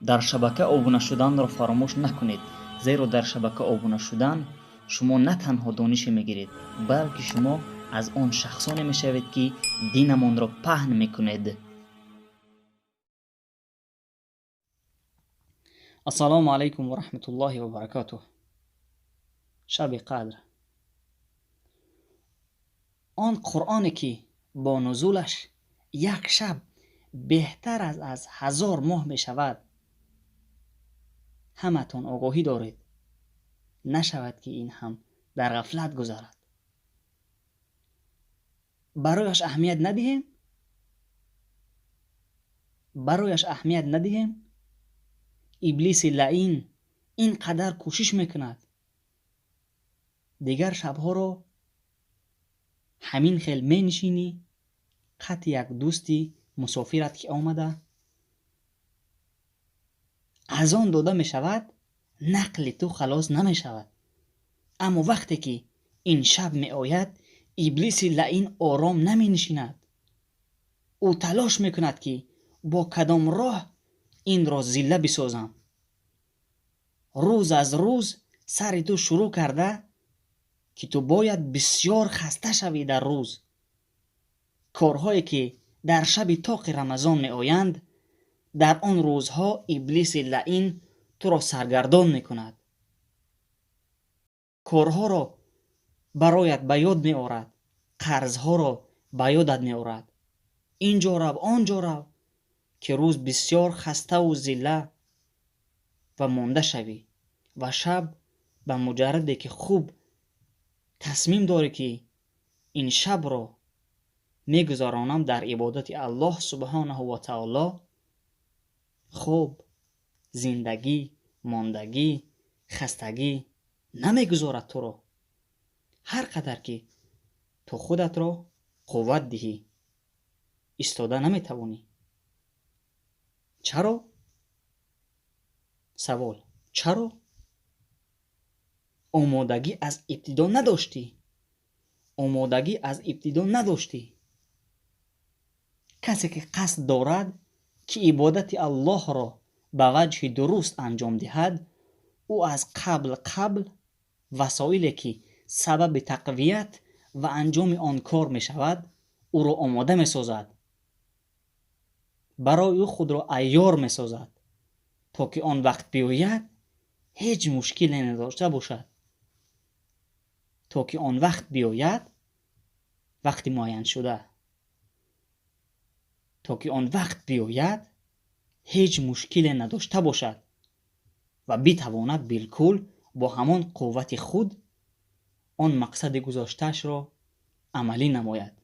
در شبکه آبونه شدن را فراموش نکنید، زیرا در شبکه آبونه شدن شما نه تنها دانش میگیرید، بلکه شما از آن شخصانی میشوید که دینمان را پهن میکنید. السلام علیکم و رحمت الله و برکاته. شب قدر، آن قرآنی که با نزولش یک شب بهتر از 1000 ماه می شود، همتون آگاهی دارید، نشود که این هم در غفلت گذرد. برایش اهمیت ندهیم. ابلیس لعین اینقدر کوشش میکند دیگر شبها رو همین خیل می نشینی، خط یک دوستی مسافرت که آمده از آن داده می شود، نقل تو خلاص نمی شود. اما وقتی که این شب می آید، ابلیس لعین آرام نمی نشیند. او تلاش می کند که با کدام راه این را زله بسازم. روز از روز سر تو شروع کرده که تو باید بسیار خسته شوی در روز. کارهایی که در شب طاق رمضان می آیند، در آن روزها ابلیس لعین تو را سرگردان می کند. کارها را برایت به یاد می آورد، قرضها را به یادت می آورد، اینجا رو آنجا رو، که روز بسیار خسته و زله و مانده شوی و شب به مجرده که خوب تصمیم داری که این شب را می گذرانم در عبادت الله سبحانه و تعالی، خوب زندگی، ماندگی، خستگی نمی گذارد تو را. هر قدر که تو خودت را قوت دهی، ایستاده نمی توانی. چرا؟ سوال: چرا؟ آمادگی از ابتدا نداشتی. کسی که قصد دارد که عبادت الله را به وجه درست انجام دهد، او از قبل وسایلی که سبب تقویت و انجام آن کار می شود او را آماده می سازد. برای او خود را عیار می سازد تا که آن وقت بیاید هیچ مشکلی نداشته باشد. وقتی معین شده، تا که آن وقت بیاید هیچ مشکلی نداشته باشد و بتواند بالکل با همان قوت خود آن مقصد گذاشته‌اش را عملی نماید.